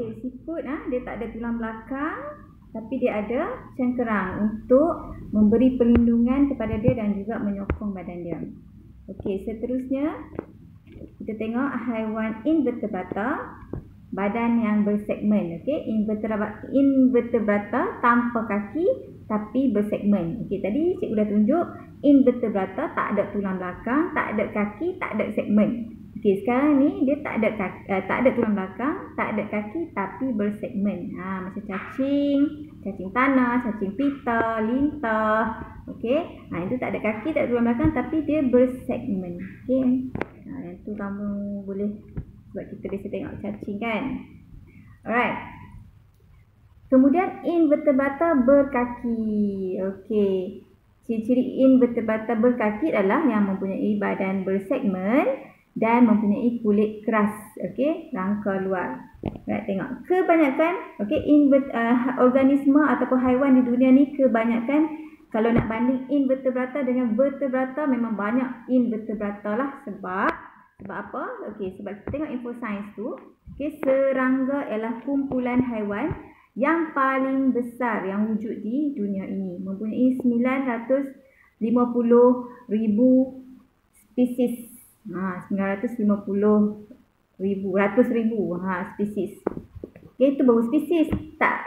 Okey, siput dia tak ada tulang belakang tapi dia ada cengkerang untuk memberi perlindungan kepada dia dan juga menyokong badan dia. Okey, seterusnya kita tengok haiwan invertebrata, badan yang bersegmen. Okey, invertebrata tanpa kaki tapi bersegmen. Okey, tadi cikgu dah tunjuk invertebrata tak ada tulang belakang, tak ada kaki, tak ada segmen. Okey, sekarang ni dia tak ada tulang belakang, tak ada kaki tapi bersegmen. Macam cacing tanah, cacing pita, lintah. Okey, itu tak ada kaki, tak ada tulang belakang tapi dia bersegmen. Okey. Yang tu kamu boleh, sebab kita biasa tengok cacing kan. Alright. Kemudian invertebrata berkaki. Okey. Ciri-ciri invertebrata berkaki adalah yang mempunyai badan bersegmen dan mempunyai kulit keras, okey, rangka luar. Right, tengok. Kebanyakan organisma ataupun haiwan di dunia ni kebanyakan kalau nak banding invertebrata dengan vertebrata memang banyak invertebrata lah sebab apa? Okey, sebab kita tengok info sains tu, okey, serangga ialah kumpulan haiwan yang paling besar yang wujud di dunia ini, mempunyai 950,000 spesies. 950,000 spesies. Okey, itu baru spesies, tak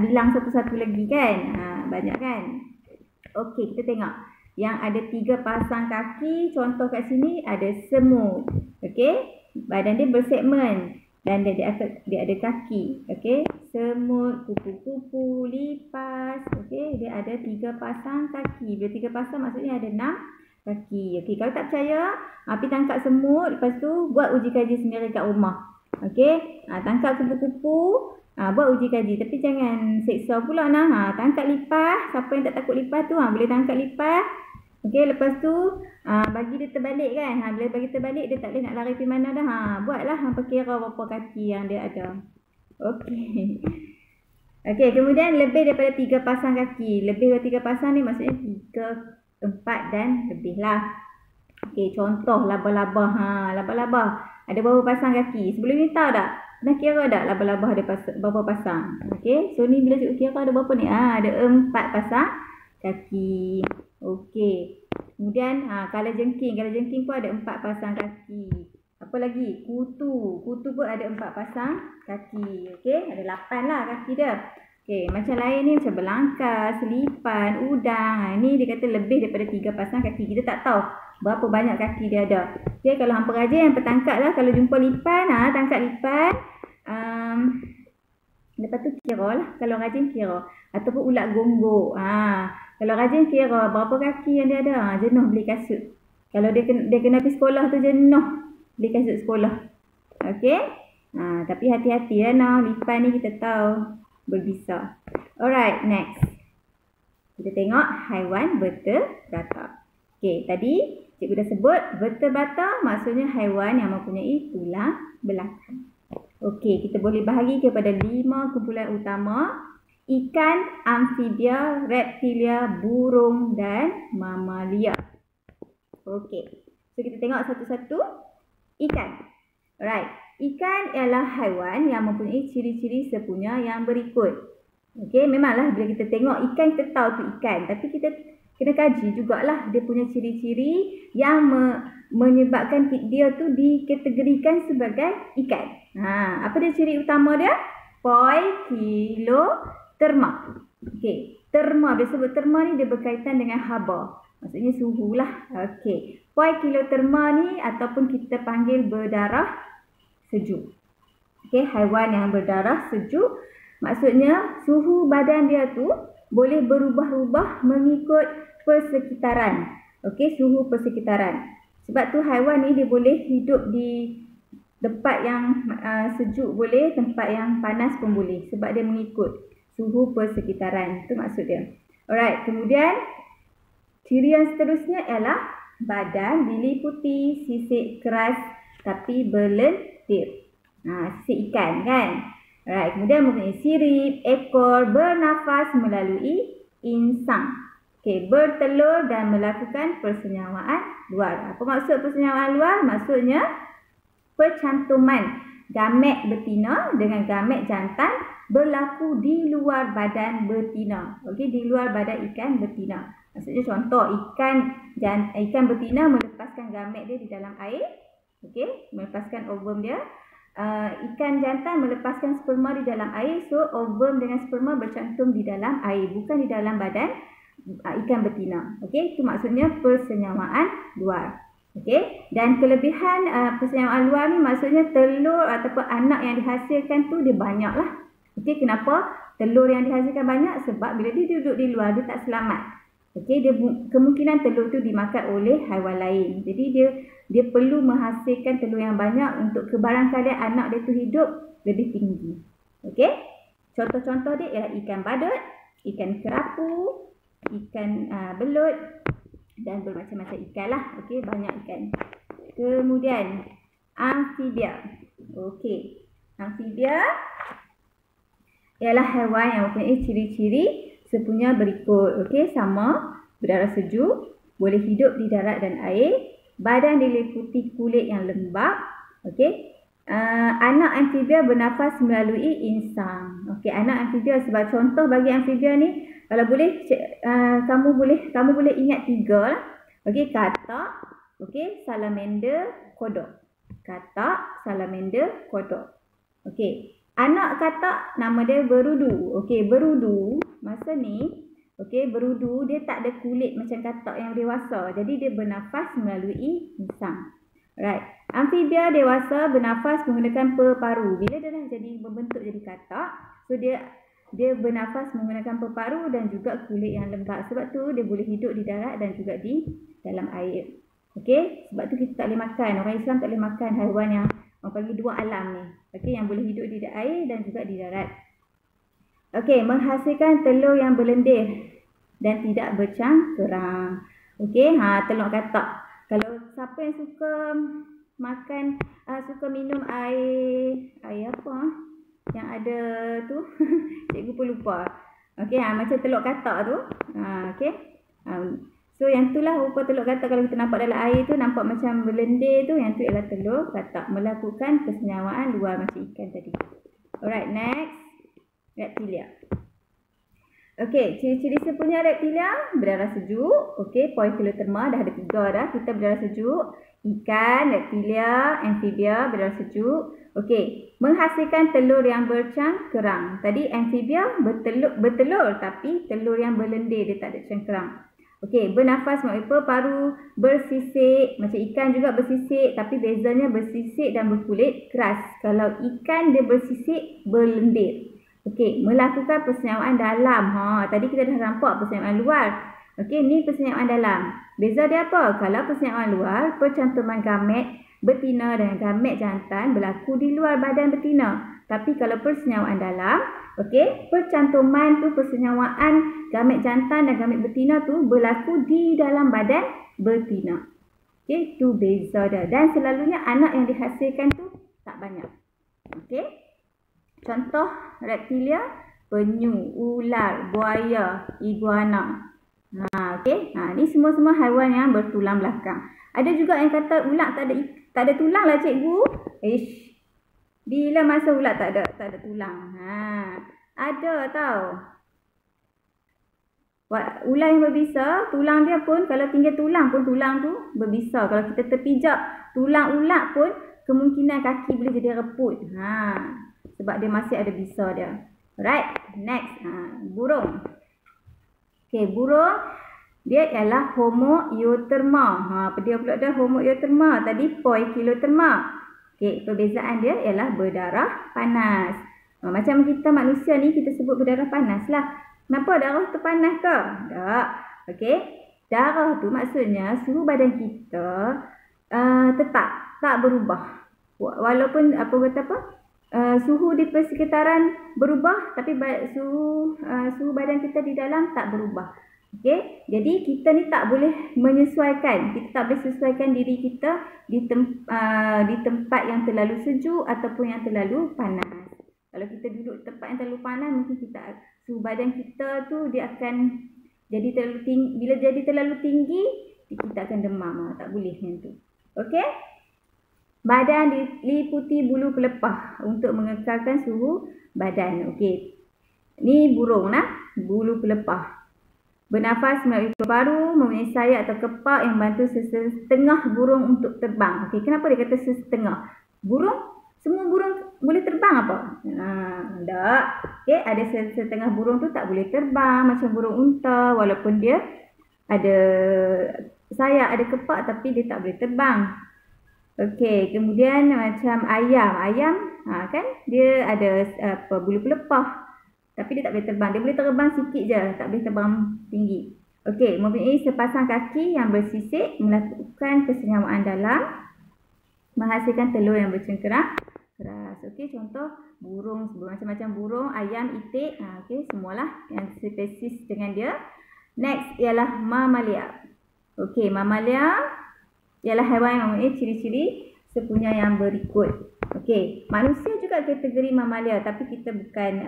bilang satu-satu lagi kan. Banyak kan. Okey, kita tengok yang ada 3 pasang kaki. Contoh kat sini ada semut. Okey, badan dia bersegmen dan dia ada kaki. Okey, semut, kupu-kupu, lipas. Okey, dia ada 3 pasang kaki. Bila 3 pasang maksudnya ada 6 kaki. Okey, kalau tak percaya, pergi tangkap semut, lepas tu buat uji kaji sendiri kat rumah. Okey, tangkap kupu-kupu, buat uji kaji. Tapi jangan seksa pula tangkap lipas, siapa yang tak takut lipas tu, boleh tangkap lipas. Okey, lepas tu bagi dia terbalik kan. Bila bagi terbalik, dia tak boleh nak lari pergi mana dah. Buatlah kira berapa kaki yang dia ada. Okey. Okey, kemudian lebih daripada 3 pasang kaki. Lebih daripada 3 pasang ni maksudnya 3, 4 dan lebih lah. Okey, contoh laba-laba. Laba-laba ada berapa pasang kaki? Sebelum ni tahu tak? Pernah kira tak laba-laba ada berapa pasang? Okey, so ni bila cikgu kira ada berapa ni? Ada 4 pasang kaki. Okey. Kemudian kalajengking pun ada 4 pasang kaki. Apa lagi? Kutu pun ada 4 pasang kaki. Okey, ada 8 lah kaki dia. Okey, macam lain ni macam belangkas, selipan, udang. Ni dia kata lebih daripada 3 pasang kaki. Kita tak tahu berapa banyak kaki dia ada. Okey, kalau hampa rajin, hampa tangkap lah. Kalau jumpa lipan, tangkap lipan. Lepas tu kira lah. Kalau rajin kira. Ataupun ulat gonggok. Kalau rajin kira berapa kaki yang dia ada. Jenuh beli kasut. Kalau dia kena pergi sekolah tu jenuh beli kasut sekolah. Okey. Tapi hati-hati lipan ni kita tahu berbisa. Alright, next. Kita tengok haiwan vertebrata. Okey, tadi cikgu dah sebut vertebrata maksudnya haiwan yang mempunyai tulang belakang. Okey, kita boleh bahagi kepada 5 kumpulan utama: ikan, amfibia, reptilia, burung dan mamalia. Okey. So kita tengok satu-satu. Ikan. Alright. Ikan ialah haiwan yang mempunyai ciri-ciri sepunya yang berikut. Okey, memanglah bila kita tengok ikan kita tahu tu ikan, tapi kita kena kaji jugalah dia punya ciri-ciri yang menyebabkan dia tu dikategorikan sebagai ikan. Apa dia ciri utama dia? Poikiloterma. Okey, terma, dia sebut terma ni dia berkaitan dengan haba. Maksudnya suhu lah. Okey, poikiloterma ni ataupun kita panggil berdarah sejuk. Okey, haiwan yang berdarah sejuk maksudnya suhu badan dia tu boleh berubah-ubah mengikut persekitaran. Okey, suhu persekitaran. Sebab tu haiwan ni dia boleh hidup di tempat yang sejuk boleh, tempat yang panas pun boleh sebab dia mengikut suhu persekitaran. Itu maksud dia. Alright, kemudian ciri yang seterusnya ialah badan diliputi sisik keras tapi berlendir. Sisik ikan kan. Alright, kemudian mempunyai sirip, ekor, bernafas melalui insang. Okey, bertelur dan melakukan persenyawaan luar. Apa maksud persenyawaan luar? Maksudnya percantuman gamet betina dengan gamet jantan berlaku di luar badan betina. Okey, di luar badan ikan betina. Maksudnya contoh ikan betina melepaskan gamet dia di dalam air. Okey, melepaskan ovum dia. Ikan jantan melepaskan sperma di dalam air. So ovum dengan sperma bercantum di dalam air, bukan di dalam badan ikan betina. Okey, itu maksudnya persenyawaan luar. Okey, dan kelebihan persenyawaan luar ni maksudnya telur ataupun anak yang dihasilkan tu dia banyak lah. Okey, kenapa telur yang dihasilkan banyak? Sebab bila dia duduk di luar dia tak selamat. Okey, kemungkinan telur tu dimakan oleh haiwan lain. Jadi dia perlu menghasilkan telur yang banyak untuk kebarangkalian anak dia tu hidup lebih tinggi. Okey, contoh-contoh dia ialah ikan badut, ikan kerapu, ikan belut dan bermacam-macam ikan lah. Okey, banyak ikan. Kemudian amfibia. Okey, amfibia ialah haiwan yang mempunyai ciri-ciri sepunya berikut. Okey, sama, berdarah sejuk, boleh hidup di darat dan air, badan diliputi kulit yang lembap. Okey, anak amfibia bernafas melalui insang. Okey, anak amfibia, sebab contoh bagi amfibia ni, kalau boleh kamu boleh ingat 3 lah. Okey, katak, okey, salamander, kodok. Katak, salamander, kodok. Okey, anak katak nama dia berudu. Okey, berudu masa ni, okey, berudu dia tak ada kulit macam katak yang dewasa. Jadi dia bernafas melalui insang. Right. Amfibia dewasa bernafas menggunakan paru. Bila dia dah jadi membentuk jadi katak, so dia bernafas menggunakan paru dan juga kulit yang lembap. Sebab tu dia boleh hidup di darat dan juga di dalam air. Okey, sebab tu kita tak boleh makan. Orang Islam tak boleh makan haiwan yang orang panggil dua alam ni. Okey, yang boleh hidup di air dan juga di darat. Okey, menghasilkan telur yang berlendir dan tidak bercangkerang. Okey, telur katak. Kalau siapa yang suka makan, suka minum air apa yang ada tu, cikgu pun lupa. Okey, macam telur katak tu. Okey. So yang itulah rupa telur katak. Kalau kita nampak dalam air tu nampak macam berlendir tu, yang tu ialah telur katak melakukan persenyawaan luar macam ikan tadi. Alright, next. Reptilia. Okey, ciri-ciri sepunya reptilia, berdarah sejuk. Okey, poikiloterma dah ada 3 dah. Kita berdarah sejuk, ikan, reptilia, amfibia, berdarah sejuk. Okey, menghasilkan telur yang bercangkerang. Tadi amfibia bertelur tapi telur yang berlendir, dia tak ada cangkerang. Okey, bernafas melalui paru, bersisik, macam ikan juga bersisik, tapi bezanya bersisik dan berkulit keras. Kalau ikan dia bersisik, berlendir. Okey, melakukan persenyawaan dalam. Tadi kita dah nampak persenyawaan luar. Okey, ni persenyawaan dalam. Beza dia apa? Kalau persenyawaan luar, percantuman gamet betina dan gamet jantan berlaku di luar badan betina. Tapi kalau persenyawaan dalam, okey, percantuman tu, persenyawaan gamet jantan dan gamet betina tu berlaku di dalam badan betina. Okey, tu beza dia. Dan selalunya anak yang dihasilkan tu tak banyak. Okey. Contoh reptilia, penyu, ular, buaya, iguana. Okey. Ni semua-semua haiwan yang bertulang belakang. Ada juga yang kata ular tak ada tulang lah cikgu. Bila masa ular tak ada tulang. Ada tau. Ular yang berbisa, tulang dia pun, kalau tinggal tulang pun tulang tu berbisa. Kalau kita terpijak tulang ular pun, kemungkinan kaki boleh jadi reput. Sebab dia masih ada bisa dia. Alright, next. Burung. Okey, burung dia ialah Homo eutherma. Dia pula dah Homo eutherma. Tadi poikiloterma. Okey, perbezaan dia ialah berdarah panas. Macam kita manusia ni, kita sebut berdarah panas lah. Kenapa darah tu panas ke? Tak. Okey, darah tu maksudnya suhu badan kita tetap, tak berubah. Walaupun suhu di persekitaran berubah, tapi suhu badan kita di dalam tak berubah. Okey, jadi kita ni tak boleh menyesuaikan. Kita tak boleh sesuaikan diri kita di tempat yang terlalu sejuk ataupun yang terlalu panas. Kalau kita duduk di tempat yang terlalu panas, mungkin suhu badan kita tu dia akan jadi terlalu tinggi. Bila jadi terlalu tinggi, kita akan demam. Tak boleh macam tu. Okey? Badan diliputi bulu pelepah untuk mengekalkan suhu badan. Okey. Ni burung lah, bulu pelepah. Bernafas melalui paru, mempunyai sayap atau kepak yang membantu setengah burung untuk terbang. Okey, kenapa dia kata setengah? Semua burung boleh terbang apa? Tak. Okey, ada setengah burung tu tak boleh terbang macam burung unta walaupun dia ada sayap, ada kepak tapi dia tak boleh terbang. Okey, kemudian macam ayam kan dia ada bulu pelepah tapi dia tak boleh terbang. Dia boleh terbang sikit je, tak boleh terbang tinggi. Okey, mempunyai sepasang kaki yang bersisik, melakukan kesenyawaan dalam, menghasilkan telur yang bercengkeram keras. Okey, contoh burung macam-macam burung, ayam, itik, okey, semualah yang spesies dengan dia. Next ialah mamalia. Okey, mamalia ialah haiwan yang mempunyai ciri-ciri sepunya yang berikut. Okey, manusia juga kategori mamalia tapi kita bukan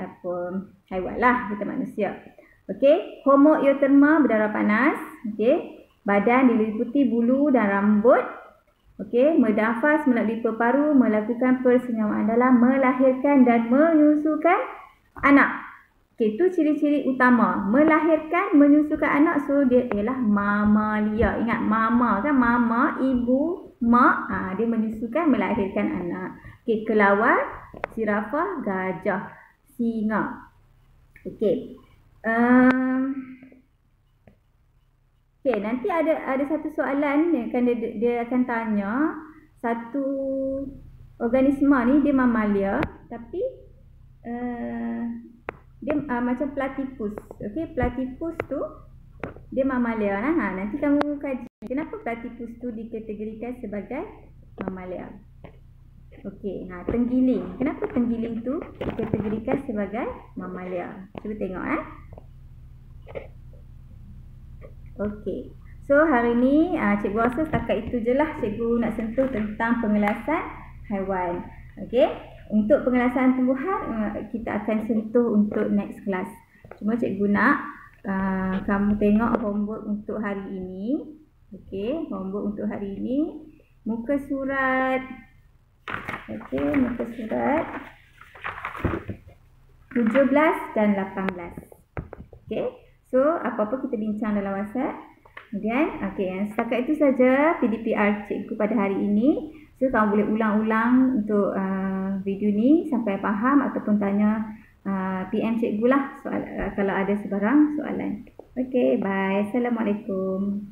haiwan lah, kita manusia. Okey, Homo eutherma berdarah panas. Okey, badan diliputi bulu dan rambut. Okey, bernafas melalui paru, melakukan persenyawaan dalam, melahirkan dan menyusukan anak. Okey, itu ciri-ciri utama. Melahirkan, menyusukan anak, so dia ialah mamalia. Ingat, mama kan, mama, ibu, mak, dia menyusukan, melahirkan anak. Okey, kelawar, zirafah, gajah, singa. Okey. Okey, nanti ada satu soalan yang dia akan tanya, satu organisma ni dia mamalia tapi dia macam platypus. Okey, platypus tu dia mamalia lah. Nanti kamu kaji kenapa platypus tu dikategorikan sebagai mamalia. Okey, tenggiling. Kenapa tenggiling tu dikategorikan sebagai mamalia? Cuba tengok Okey. So hari ni cikgu rasa setakat itu je lah cikgu nak sentuh tentang pengelasan haiwan. Okey. Untuk pengelasan tumbuhan kita akan sentuh untuk next class. Cuma cikgu nak kamu tengok homework untuk hari ini. Okey, homework untuk hari ini muka surat. Okey, muka surat 17 dan 18. Okey. So apa-apa kita bincang dalam WhatsApp. Kemudian okey, setakat itu saja PDPR cikgu pada hari ini. So kamu boleh ulang-ulang untuk video ni sampai faham ataupun tanya PM cikgu lah kalau ada sebarang soalan. Okey, bye. Assalamualaikum.